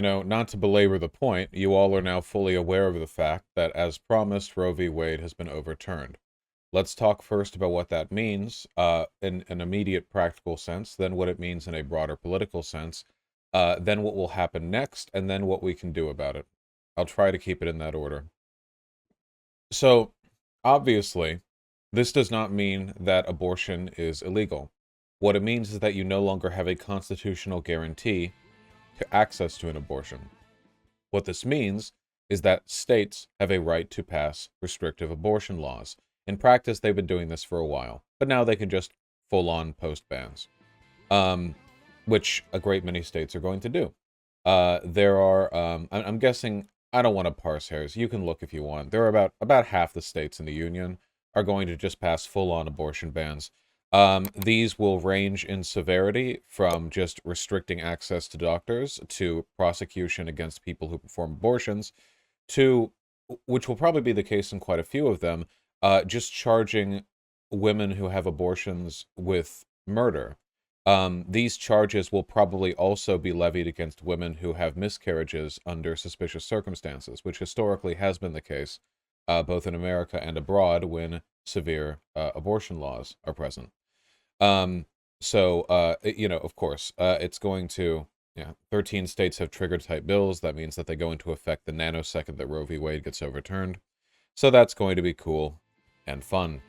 not to belabor the point, you all are now fully aware of the fact that, as promised, Roe v. Wade has been overturned. Let's talk first about what that means in an immediate practical sense, then what it means in a broader political sense, then what will happen next, and then what we can do about it. I'll try to keep it in that order. So, obviously, this does not mean that abortion is illegal. What it means is that you no longer have a constitutional guarantee to access to an abortion. What this means is that states have a right to pass restrictive abortion laws. In practice, they've been doing this for a while, but now they can just full-on post bans, um, which a great many states are going to do. There are, I'm guessing, I don't want to parse hairs. You can look if you want. There are about half the states in the union are going to just pass full-on abortion bans. These will range in severity from just restricting access to doctors to prosecution against people who perform abortions to, which will probably be the case in quite a few of them, just charging women who have abortions with murder. These charges will probably also be levied against women who have miscarriages under suspicious circumstances, which historically has been the case, both in America and abroad when severe abortion laws are present. Um, of course, it's going to, yeah, 13 states have trigger type bills. That means that they go into effect the nanosecond that Roe v. Wade gets overturned. So that's going to be cool and fun.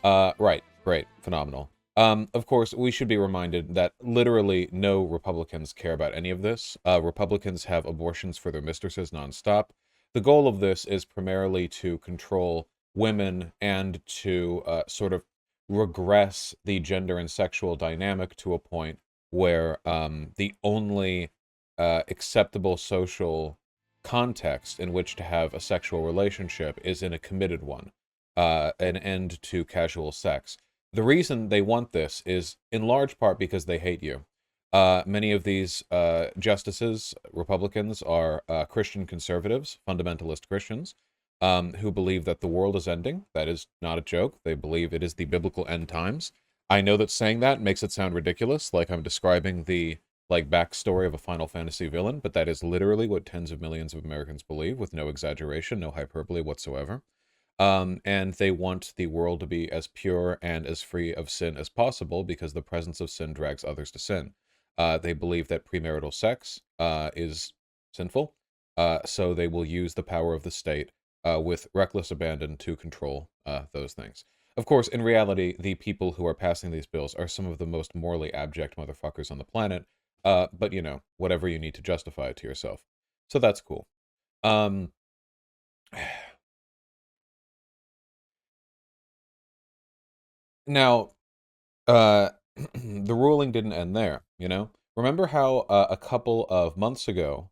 Right, great, phenomenal. Of course, we should be reminded that literally no Republicans care about any of this. Republicans have abortions for their mistresses nonstop. The goal of this is primarily to control women and to sort of regress the gender and sexual dynamic to a point where the only acceptable social context in which to have a sexual relationship is in a committed one, an end to casual sex. The reason they want this is in large part because they hate you. Many of these justices, Republicans, are Christian conservatives, fundamentalist Christians, who believe that the world is ending. That is not a joke. They believe it is the biblical end times. I know that saying that makes it sound ridiculous, like I'm describing the backstory of a Final Fantasy villain, but that is literally what tens of millions of Americans believe, with no exaggeration, no hyperbole whatsoever. And they want the world to be as pure and as free of sin as possible because the presence of sin drags others to sin. They believe that premarital sex is sinful, so they will use the power of the state with reckless abandon to control those things. Of course, in reality, the people who are passing these bills are some of the most morally abject motherfuckers on the planet, but whatever you need to justify it to yourself. So that's cool. Um, Now, uh, the ruling didn't end there, you know? Remember how a couple of months ago,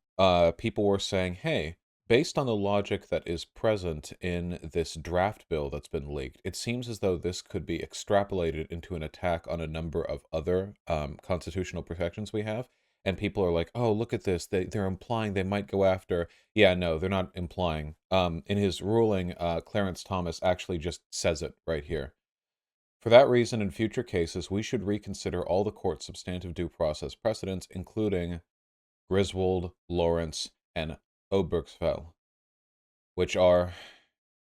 people were saying, hey, based on the logic that is present in this draft bill that's been leaked, it seems as though this could be extrapolated into an attack on a number of other constitutional protections we have. And people are like, oh, look at this. They're implying they might go after. Yeah, no, they're not implying. In his ruling, Clarence Thomas actually just says it right here. For that reason, in future cases, we should reconsider all the court's substantive due process precedents, including Griswold, Lawrence, and Obergefell, which are,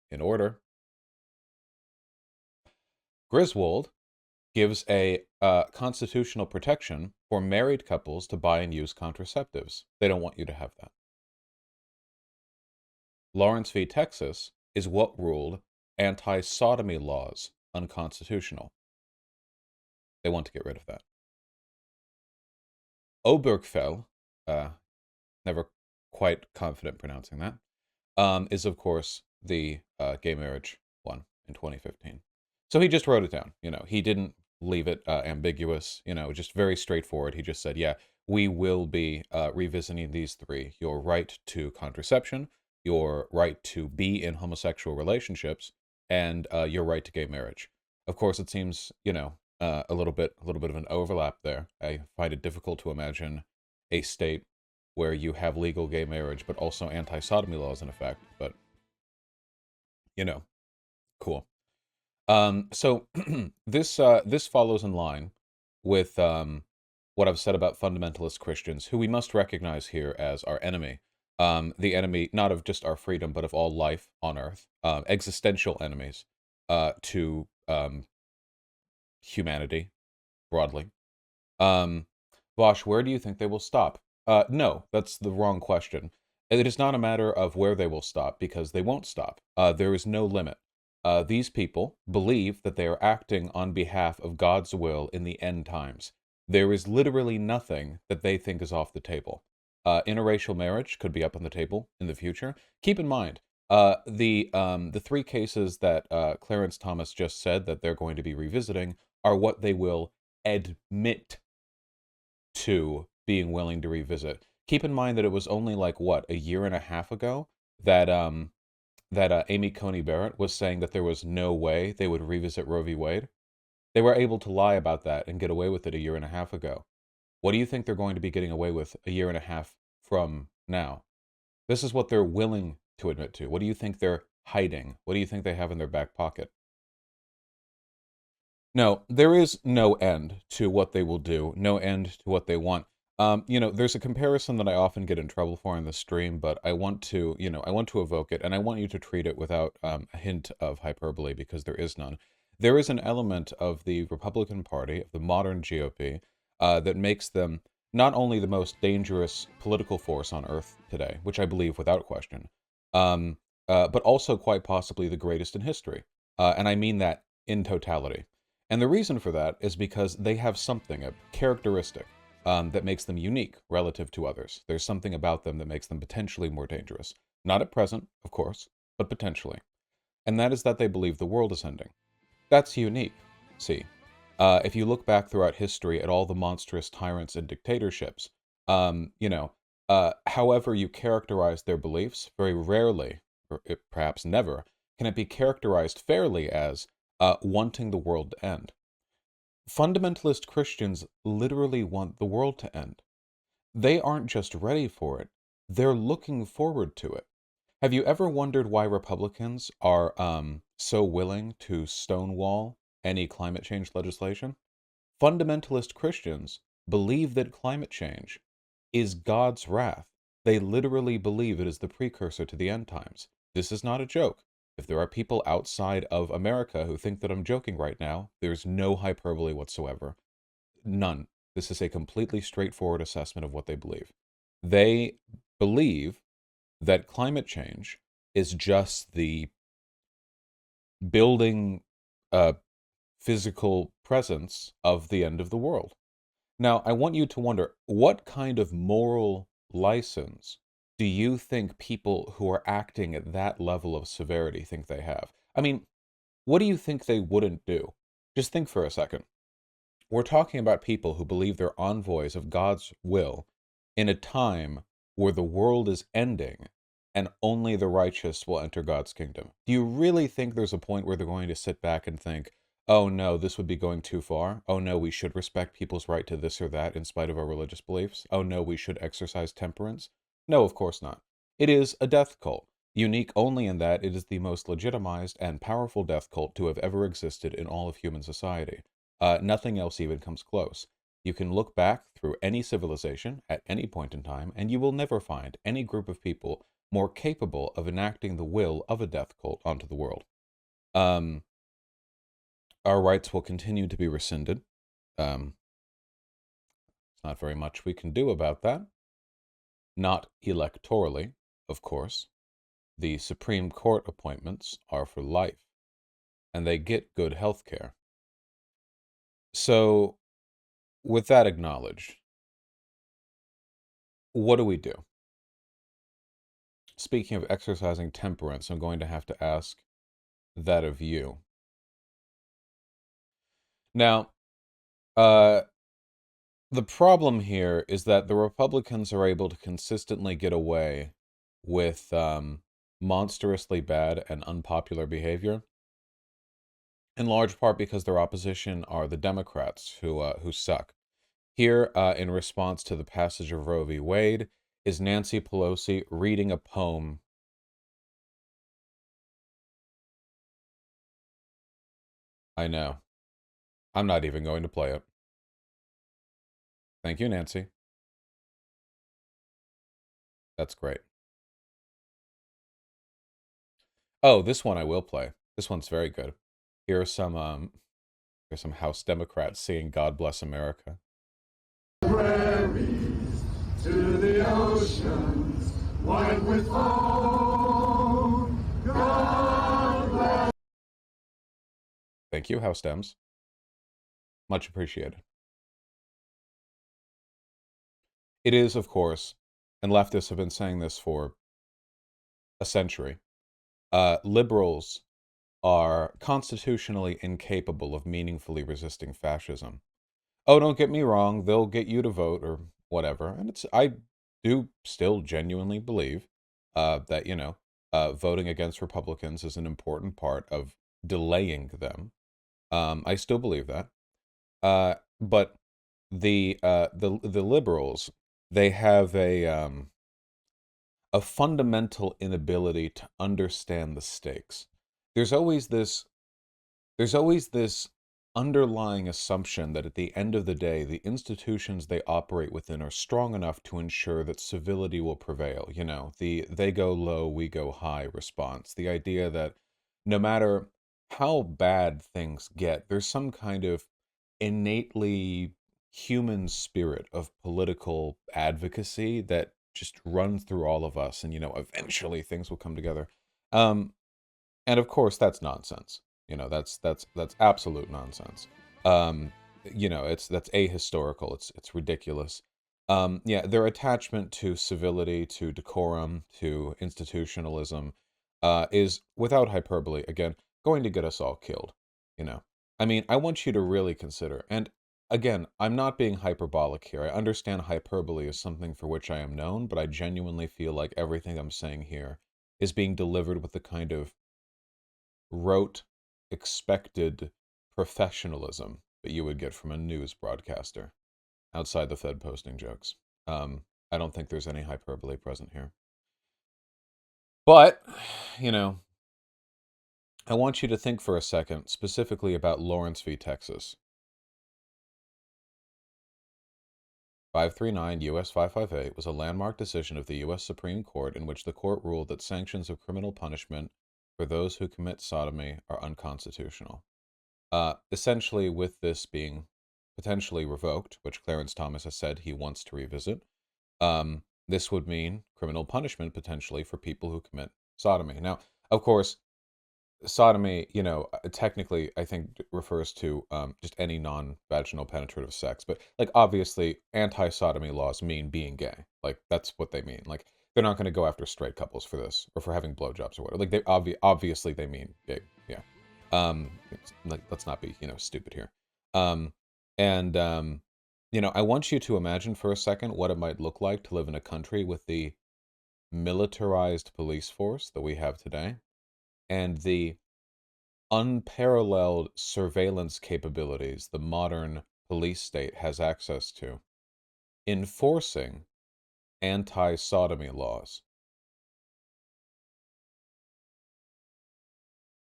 in order, Griswold gives a constitutional protection for married couples to buy and use contraceptives. They don't want you to have that. Lawrence v. Texas is what ruled anti-sodomy laws unconstitutional. They want to get rid of that. Obergefell, uh, never quite confident pronouncing that, is of course the gay marriage one in 2015. So he just wrote it down. He didn't leave it ambiguous. Just very straightforward. He just said, "Yeah, we will be revisiting these three: your right to contraception, your right to be in homosexual relationships, and your right to gay marriage." Of course, it seems a little bit of an overlap there. I find it difficult to imagine a state where you have legal gay marriage but also anti-sodomy laws in effect. But you know, cool. So this follows in line with what I've said about fundamentalist Christians, who we must recognize here as our enemy. The enemy not of just our freedom, but of all life on earth. Existential enemies to humanity broadly. Um, Vaush, where do you think they will stop? No, that's the wrong question. It is not a matter of where they will stop, because they won't stop. There is no limit. These people believe that they are acting on behalf of God's will in the end times. There is literally nothing that they think is off the table. Interracial marriage could be up on the table in the future. Keep in mind, the three cases that Clarence Thomas just said that they're going to be revisiting are what they will admit to being willing to revisit. Keep in mind that it was only like what, a year and a half ago that Amy Coney Barrett was saying that there was no way they would revisit Roe v. Wade. They were able to lie about that and get away with it a year and a half ago. What do you think they're going to be getting away with a year and a half from now? This is what they're willing to admit to. What do you think they're hiding? What do you think they have in their back pocket? No, there is no end to what they will do, no end to what they want. There's a comparison that I often get in trouble for in the stream, but I want to evoke it, and I want you to treat it without a hint of hyperbole, because there is none. There is an element of the Republican Party, of the modern GOP, that makes them not only the most dangerous political force on earth today, which I believe without question, um, but also quite possibly the greatest in history. And I mean that in totality. And the reason for that is because they have something, a characteristic, that makes them unique relative to others. There's something about them that makes them potentially more dangerous. Not at present, of course, but potentially. And that is that they believe the world is ending. That's unique, see. If you look back throughout history at all the monstrous tyrants and dictatorships, however you characterize their beliefs, very rarely, or perhaps never, can it be characterized fairly as wanting the world to end. Fundamentalist Christians literally want the world to end. They aren't just ready for it, they're looking forward to it. Have you ever wondered why Republicans are so willing to stonewall any climate change legislation? Fundamentalist Christians believe that climate change is God's wrath. They literally believe it is the precursor to the end times. This is not a joke. If there are people outside of America who think that I'm joking right now, there's no hyperbole whatsoever. None. This is a completely straightforward assessment of what they believe. They believe that climate change is just the building physical presence of the end of the world. Now, I want you to wonder, what kind of moral license do you think people who are acting at that level of severity think they have? I mean, what do you think they wouldn't do? Just think for a second. We're talking about people who believe they're envoys of God's will in a time where the world is ending and only the righteous will enter God's kingdom. Do you really think there's a point where they're going to sit back and think, oh no, this would be going too far? Oh no, we should respect people's right to this or that in spite of our religious beliefs? Oh no, we should exercise temperance? No, of course not. It is a death cult, unique only in that it is the most legitimized and powerful death cult to have ever existed in all of human society. Nothing else even comes close. You can look back through any civilization at any point in time, and you will never find any group of people more capable of enacting the will of a death cult onto the world. Um, our rights will continue to be rescinded. There's not very much we can do about that. Not electorally, of course. The Supreme Court appointments are for life, and they get good health care. So, with that acknowledged, what do we do? Speaking of exercising temperance, I'm going to have to ask that of you. Now, uh, the problem here is that the Republicans are able to consistently get away with monstrously bad and unpopular behavior, in large part because their opposition are the Democrats who suck. Here, in response to the passage of Roe v. Wade, is Nancy Pelosi reading a poem. I know. I'm not even going to play it. Thank you, Nancy. That's great. Oh, this one I will play. This one's very good. Here are here's some House Democrats singing "God Bless America." Prairies to the oceans, white with foam. God bless. Thank you, House Dems. Much appreciated. It is, of course, and leftists have been saying this for a century. Liberals are constitutionally incapable of meaningfully resisting fascism. Oh, don't get me wrong, they'll get you to vote or whatever. And I do still genuinely believe that, voting against Republicans is an important part of delaying them. I still believe that. But the liberals, they have a fundamental inability to understand the stakes. There's always this there's always this underlying assumption that at the end of the day, the institutions they operate within are strong enough to ensure that civility will prevail. The they go low, we go high response. The idea that no matter how bad things get, there's some kind of innately human spirit of political advocacy that just runs through all of us, and eventually things will come together. Um, and of course, that's nonsense. That's absolute nonsense. Um, that's ahistorical. It's ridiculous. Yeah, their attachment to civility, to decorum, to institutionalism, is without hyperbole. Again, going to get us all killed. You know, I mean, I want you to really consider. And again, I'm not being hyperbolic here. I understand hyperbole is something for which I am known, but I genuinely feel like everything I'm saying here is being delivered with the kind of rote, expected professionalism that you would get from a news broadcaster outside the Fed posting jokes. I don't think there's any hyperbole present here. But, you know, I want you to think for a second specifically about Lawrence v. Texas. 539 U.S. 558 was a landmark decision of the U.S. Supreme Court in which the court ruled that sanctions of criminal punishment for those who commit sodomy are unconstitutional. Essentially, with this being potentially revoked, which Clarence Thomas has said he wants to revisit, this would mean criminal punishment potentially for people who commit sodomy. Now, of course, sodomy, technically, I think refers to just any non-vaginal penetrative sex. But like, obviously, anti-sodomy laws mean being gay. Like, that's what they mean. Like, they're not going to go after straight couples for this or for having blowjobs or whatever. Like, they obviously they mean gay. Yeah. Like, let's not be stupid here. Um, and I want you to imagine for a second what it might look like to live in a country with the militarized police force that we have today and the unparalleled surveillance capabilities the modern police state has access to, enforcing anti-sodomy laws.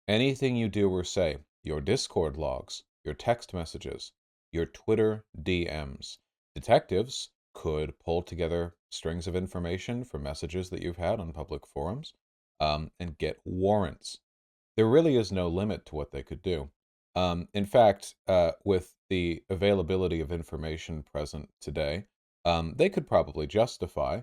Anything you do or say, your Discord logs, your text messages, your Twitter DMs, detectives could pull together strings of information from messages that you've had on public forums, and get warrants. There really is no limit to what they could do. In fact, with the availability of information present today, they could probably justify,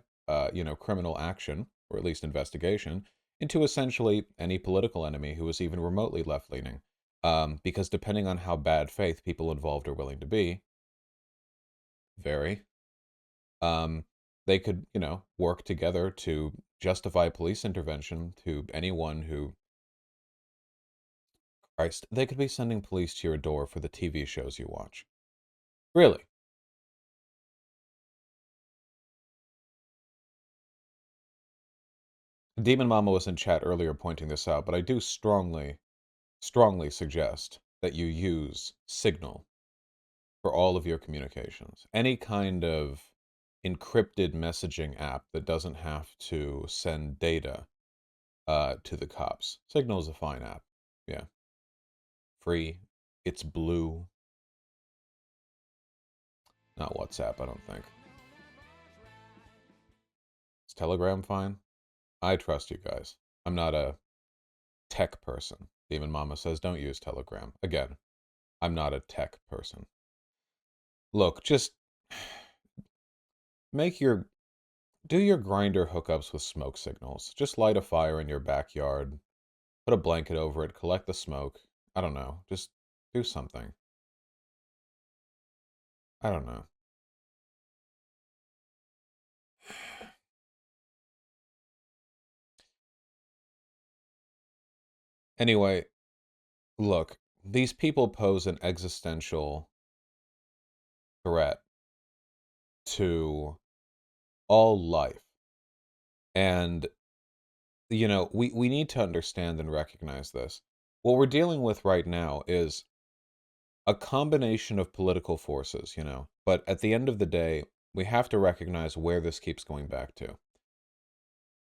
criminal action, or at least investigation, into essentially any political enemy who is even remotely left-leaning. Because depending on how bad faith people involved are willing to be, very, um, they could, work together to justify police intervention to anyone who Christ, they could be sending police to your door for the TV shows you watch. Really. Demon Mama was in chat earlier pointing this out, but I do strongly, strongly suggest that you use Signal for all of your communications. Any kind of encrypted messaging app that doesn't have to send data to the cops. Signal is a fine app. Yeah. Free. It's blue. Not WhatsApp, I don't think. Is Telegram fine? I trust you guys. I'm not a tech person. Demon Mama says don't use Telegram. Again, I'm not a tech person. Look, just make your do your grinder hookups with smoke signals. Just light a fire in your backyard, put a blanket over it, collect the smoke. I don't know. Just do something. I don't know. Anyway, look, these people pose an existential threat to all life. And, we need to understand and recognize this. What we're dealing with right now is a combination of political forces, but at the end of the day, we have to recognize where this keeps going back to.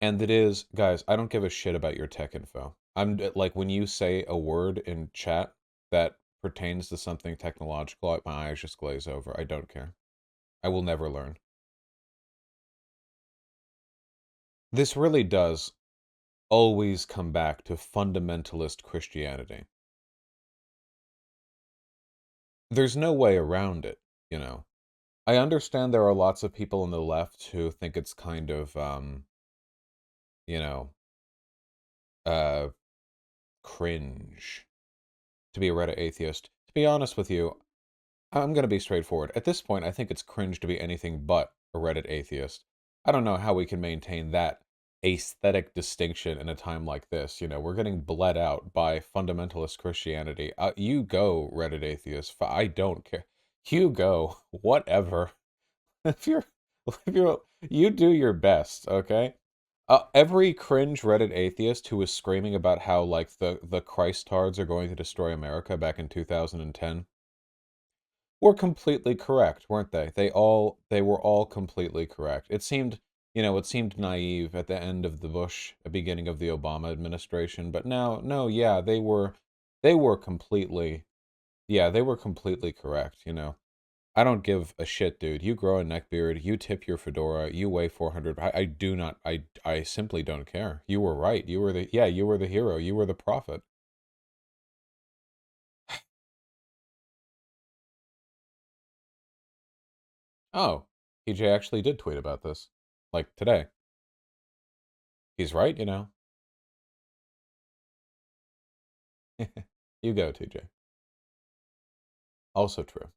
And it is, guys, I don't give a shit about your tech info. Like when you say a word in chat that pertains to something technological, my eyes just glaze over. I don't care. I will never learn. This really does always come back to fundamentalist Christianity. There's no way around it, I understand there are lots of people on the left who think it's kind of, you know, uh, cringe to be a Reddit atheist. To be honest with you, I'm going to be straightforward. At this point, I think it's cringe to be anything but a Reddit atheist. I don't know how we can maintain that aesthetic distinction in a time like this. We're getting bled out by fundamentalist Christianity. You go, Reddit atheist. I don't care. You go. Whatever. If you're, you do your best, okay? Every cringe Reddit atheist who was screaming about how like the Christards are going to destroy America back in 2010 were completely correct, weren't they? They were all completely correct. It seemed naive at the end of the Bush, beginning of the Obama administration, but now, no, yeah, they were completely, yeah, they were completely correct. I don't give a shit, dude. You grow a neckbeard, you tip your fedora, you weigh 400. I do not, I simply don't care. You were right. You were the hero. You were the prophet. Oh, TJ actually did tweet about this. Like today. He's right. You go, TJ. Also true.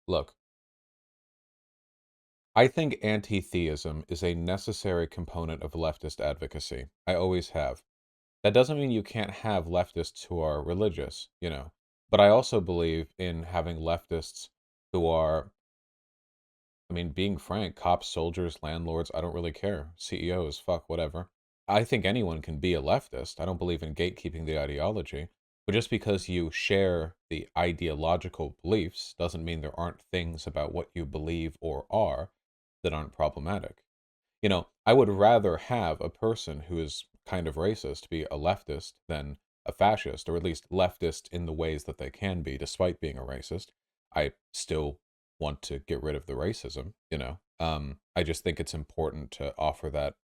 Look, I think anti-theism is a necessary component of leftist advocacy. I always have. That doesn't mean you can't have leftists who are religious. But I also believe in having leftists who are, I mean, being frank, cops, soldiers, landlords, I don't really care. CEOs, fuck, whatever. I think anyone can be a leftist. I don't believe in gatekeeping the ideology. But just because you share the ideological beliefs doesn't mean there aren't things about what you believe or are that aren't problematic. I would rather have a person who is kind of racist be a leftist than a fascist, or at least leftist in the ways that they can be, despite being a racist. I still want to get rid of the racism. I just think it's important to offer that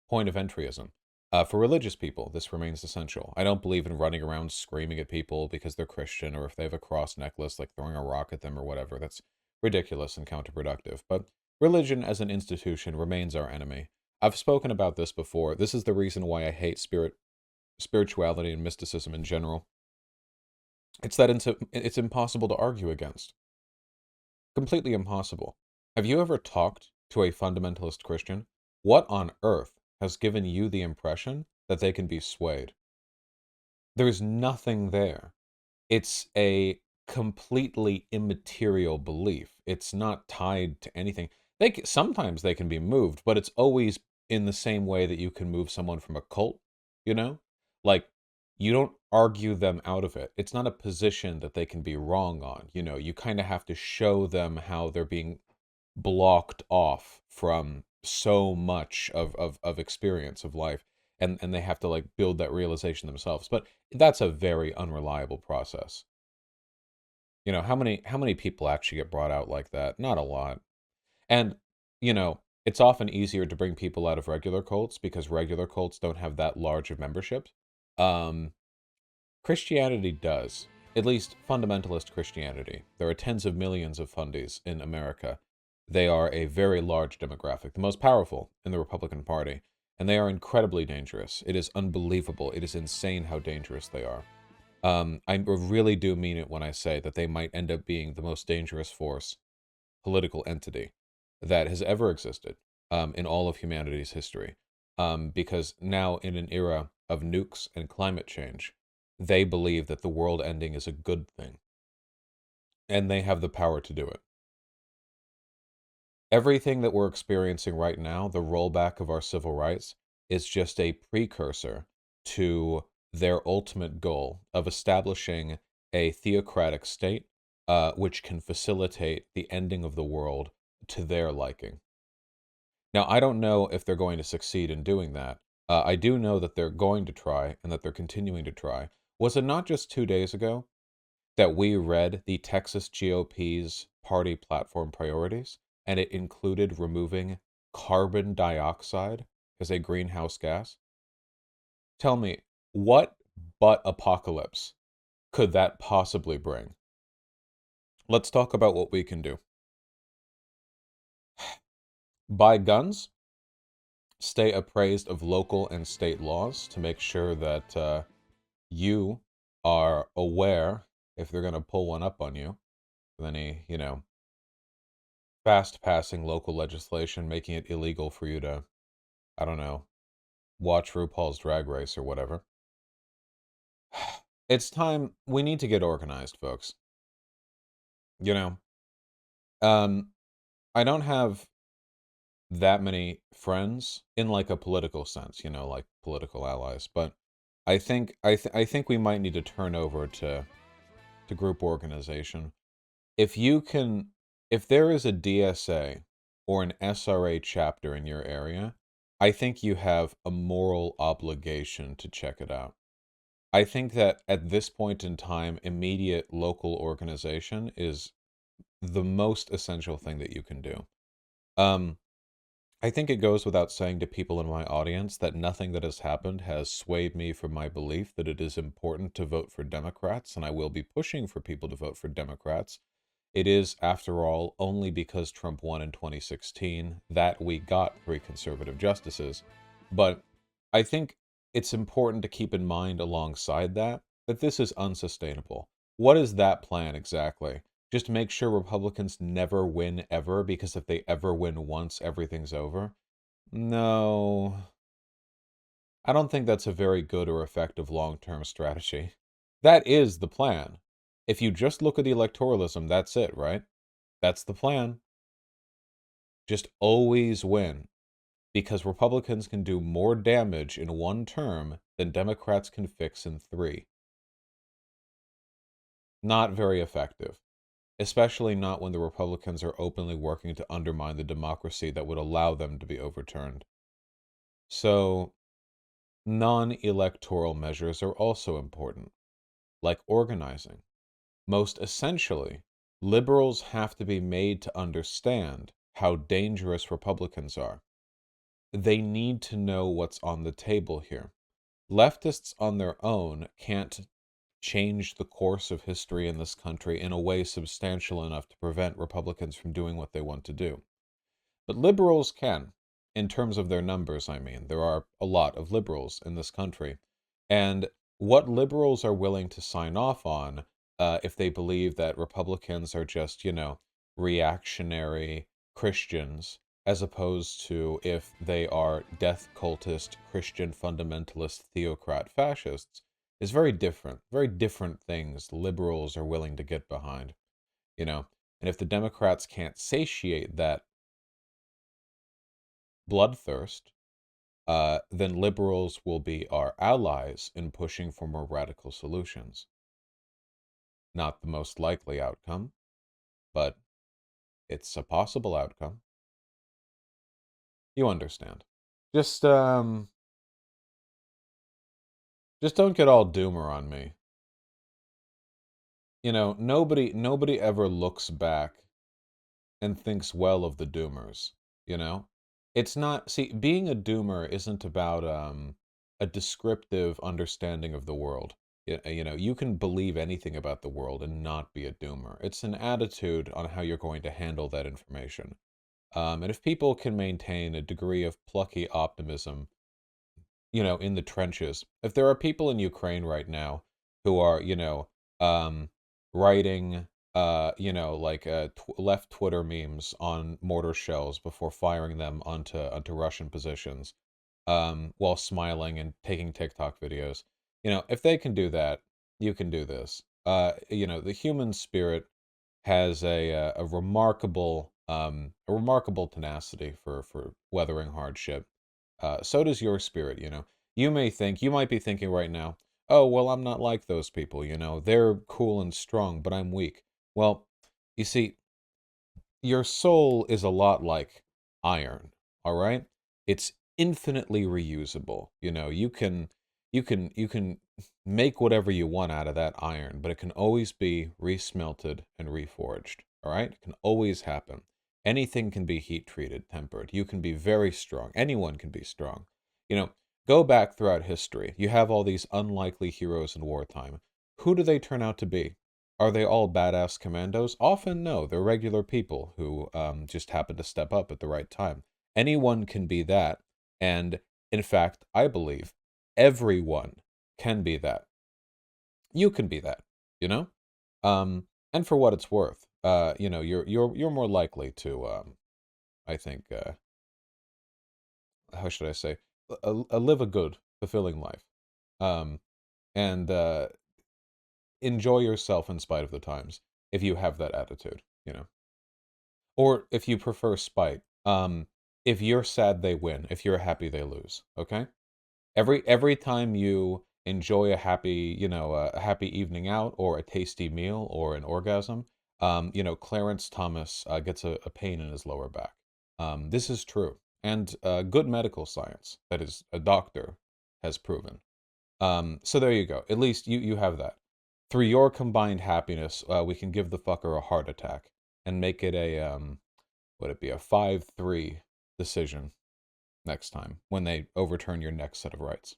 point of entryism. For religious people, this remains essential. I don't believe in running around screaming at people because they're Christian or if they have a cross necklace, like throwing a rock at them or whatever. That's ridiculous and counterproductive. But religion as an institution remains our enemy. I've spoken about this before. This is the reason why I hate spirituality and mysticism in general. It's that it's impossible to argue against. Completely impossible. Have you ever talked to a fundamentalist Christian? What on earth has given you the impression that they can be swayed? There's nothing there. It's a completely immaterial belief. It's not tied to anything. Sometimes they can be moved, but it's always in the same way that you can move someone from a cult, you know? Like, you don't argue them out of it. It's not a position that they can be wrong on. You kind of have to show them how they're being blocked off from so much of experience of life. and they have to like build that realization themselves. But that's a very unreliable process. How many people actually get brought out like that? Not a lot. And it's often easier to bring people out of regular cults because regular cults don't have that large of memberships. Um, Christianity does, at least fundamentalist Christianity. There are tens of millions of fundies in America. They are a very large demographic, the most powerful in the Republican Party, and they are incredibly dangerous. It is unbelievable. It is insane how dangerous they are. I really do mean it when I say that they might end up being the most dangerous force, political entity that has ever existed in all of humanity's history. Because now, in an era of nukes and climate change, they believe that the world ending is a good thing, and they have the power to do it. Everything that we're experiencing right now, the rollback of our civil rights, is just a precursor to their ultimate goal of establishing a theocratic state which can facilitate the ending of the world to their liking. Now, I don't know if they're going to succeed in doing that. I do know that they're going to try and that they're continuing to try. Was it not just 2 days ago that we read the Texas GOP's party platform priorities, and it included removing carbon dioxide as a greenhouse gas? Tell me, what but apocalypse could that possibly bring? Let's talk about what we can do. Buy guns, stay appraised of local and state laws to make sure that you are aware if they're going to pull one up on you with any, fast passing local legislation making it illegal for you to, I don't know, watch RuPaul's Drag Race or whatever. It's time. We need to get organized, folks. You know, um, I don't have that many friends in like a political sense, like political allies, but I think we might need to turn over to group organization. If you can, if there is a DSA or an SRA chapter in your area, I think you have a moral obligation to check it out. I think that at this point in time, immediate local organization is the most essential thing that you can do. Um, I think it goes without saying to people in my audience that nothing that has happened has swayed me from my belief that it is important to vote for Democrats, and I will be pushing for people to vote for Democrats. It is, after all, only because Trump won in 2016 that we got 3 conservative justices. But I think it's important to keep in mind alongside that this is unsustainable. What is that plan exactly? Just make sure Republicans never win ever, because if they ever win once, everything's over? No, I don't think that's a very good or effective long-term strategy. That is the plan. If you just look at the electoralism, that's it, right? That's the plan. Just always win, because Republicans can do more damage in one term than Democrats can fix in 3. Not very effective. Especially not when the Republicans are openly working to undermine the democracy that would allow them to be overturned. So, non-electoral measures are also important, like organizing. Most essentially, liberals have to be made to understand how dangerous Republicans are. They need to know what's on the table here. Leftists on their own can't change the course of history in this country in a way substantial enough to prevent Republicans from doing what they want to do. But liberals can, in terms of their numbers, I mean. There are a lot of liberals in this country. And what liberals are willing to sign off on, if they believe that Republicans are just, reactionary Christians, as opposed to if they are death cultist, Christian fundamentalist, theocrat fascists, is very different. Very different things liberals are willing to get behind, you know. And if the Democrats can't satiate that bloodthirst, then liberals will be our allies in pushing for more radical solutions. Not the most likely outcome, but it's a possible outcome. You understand. Just Just don't get all doomer on me. You know, nobody ever looks back and thinks well of the doomers, you know? It's not, see, being a doomer isn't about a descriptive understanding of the world. You know, you can believe anything about the world and not be a doomer. It's an attitude on how you're going to handle that information. And if people can maintain a degree of plucky optimism, you know, in the trenches. If there are people in Ukraine right now who are, um, writing, like left Twitter memes on mortar shells before firing them onto Russian positions, while smiling and taking TikTok videos, you know, if they can do that, you can do this. You know, the human spirit has a remarkable tenacity for weathering hardship. So does your spirit, you know. You might be thinking right now, oh, well, I'm not like those people, you know. They're cool and strong, but I'm weak. Well, you see, your soul is a lot like iron, all right? It's infinitely reusable. You know, you can make whatever you want out of that iron, but it can always be resmelted and reforged, all right? It can always happen. Anything can be heat treated, tempered. You can be very strong. Anyone can be strong. You know, go back throughout history. You have all these unlikely heroes in wartime. Who do they turn out to be? Are they all badass commandos? Often, no. They're regular people who just happen to step up at the right time. Anyone can be that. And in fact, I believe everyone can be that. You can be that, you know? And for what it's worth, you know, you're more likely to, I think, how should I say, live a good, fulfilling life. Um, and enjoy yourself in spite of the times if you have that attitude, you know. Or if you prefer spite, if you're sad they win, if you're happy they lose, okay? Every time you enjoy a happy, a happy evening out or a tasty meal or an orgasm, you know, Clarence Thomas gets a pain in his lower back. This is true. And good medical science, that is, a doctor has proven. So there you go. At least you have that. Through your combined happiness, we can give the fucker a heart attack and make it a would it be a 5-3 decision next time when they overturn your next set of rights.